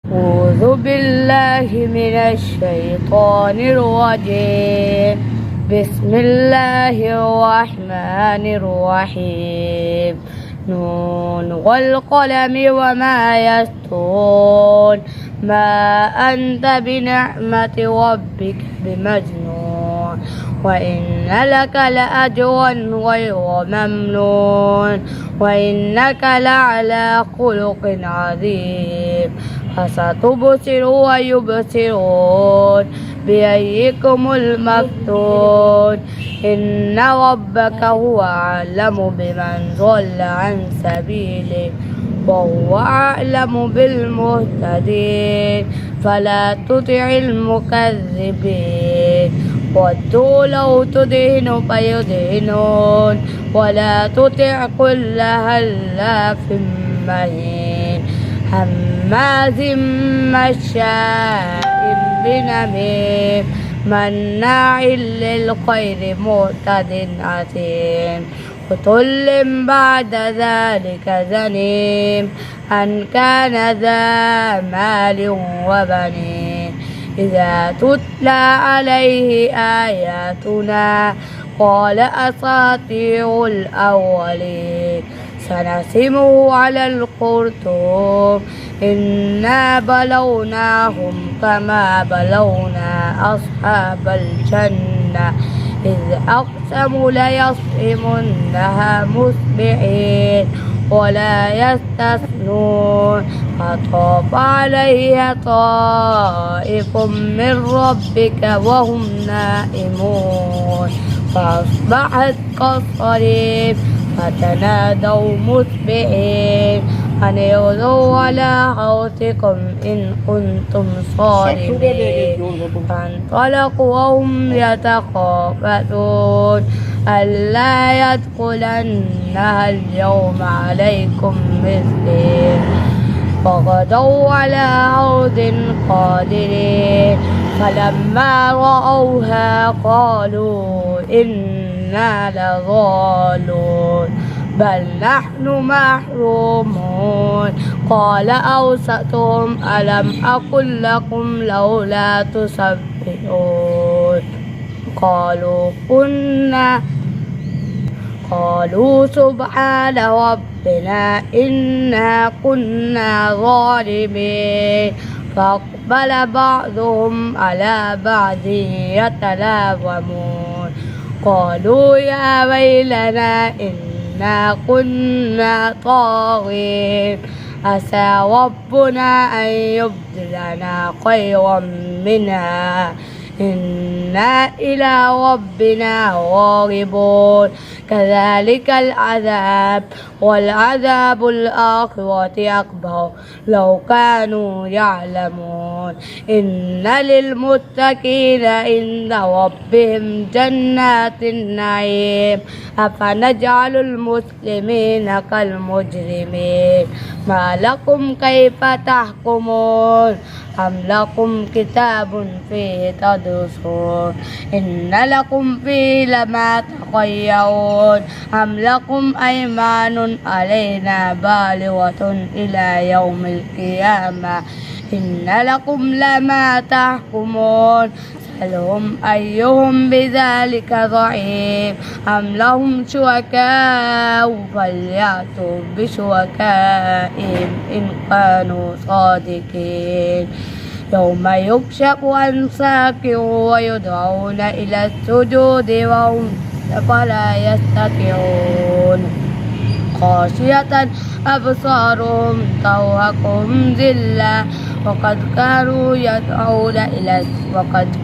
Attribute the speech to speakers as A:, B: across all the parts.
A: أعوذ بالله من الشيطان الرجيم. بسم الله الرحمن الرحيم. نون والقلم وما يسطرون. ما أنت بنعمة ربك بمجنون. وإن لك لأجرا غير ممنون. وإنك لعلى خلق عظيم. فستبصر ويبصرون بأيكم المفتون. إن ربك هو أعلم بمن ضل عن سبيله وهو أعلم بالمهتدين. فلا تطع المكذبين. ودوا لو تدهن فيدهنون. ولا تطع كل هلاف مهين هماز مشاء بنميم مناع للخير معتد أثيم عتل بعد ذلك زنيم أن كان ذا مال وبنين. إذا تتلى عليه آياتنا قال أساطير الأولين. سنسمه على الخرطوم. إنا بلوناهم كما بلونا أصحاب الجنة إذ أقسموا ليصرمنها مصبحين ولا يستثنون. فطاف عليها طائف من ربك وهم نائمون فأصبحت كالصريم. فتنادوا مصبحين أن اغدوا على حوضكم إن كنتم صارمين. فانطلقوا وهم يتخافتون ألا يدخلنها اليوم عليكم مسكين. فغدوا على عود قادرين. فلما رأوها قالوا إنا لضالون بل نحن محرومون. قال أوسطهم ألم أقل لكم لولا تسبحون. قالوا سبحان ربنا إنا كنا ظالمين. فأقبل بعضهم على بعض يتلاومون. قالوا يا ويلنا إنا كنا طاغين. عسى ربنا أن يبدلنا خيرا منها إنا إلى ربنا راغبون. كذلك العذاب والعذاب الآخرة أكبر لو كانوا يعلمون. إن للمتقين عند ربهم جنات النعيم. أفنجعل المسلمين كالمجرمين. ما لكم كيف تحكمون. أم لكم كتاب فيه تدرسون. إن لكم فيه لما تخيرون. أم لكم أيمان علينا بالغة إلى يوم القيامة. إن لكم لما تحكمون. سألهم أيهم بذلك ضعيف. أم لهم شركاء فليأتوا بشركائهم إن كانوا صادقين. يوم يكشف عن ساق ويدعون إلى السجود وهم فلا يستطيعون. خاشية أبصارهم ترهقهم ذلة وقد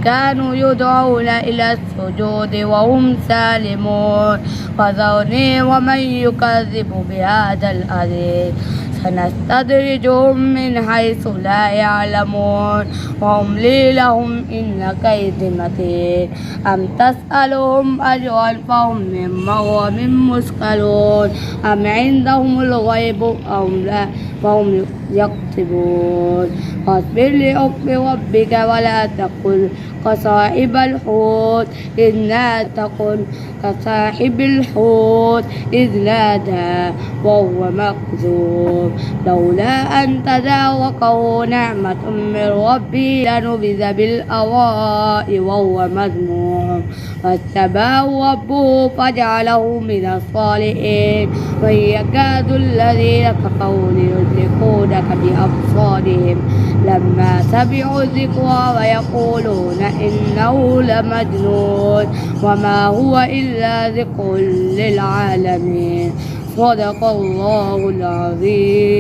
A: كانوا يدعون إلى السجود وهم سالمون. فذرني ومن يكذب بهذا الحديث سنستدرجهم من حيث لا يعلمون وأملي لهم إن كيدي متين. أم تسألهم أجرا فهم من مغرم مثقلون. أم عندهم الغيب أم لا فهم يكتبون فاصبر لحكم ربك ولا تكن كصاحب الحوت إذ نادى وهو مكذوب لولا أن تداركه نعمة من ربه لنبذ بالأراء وهو مذموم فاتبعه ربه فجعله من الصالحين ويكاد الذين كفروا ليزلقونك بأبصارهم لما سمعوا الذكر ويقولون إنه لمجنون وما هو إلا ذكر للعالمين صدق الله العظيم.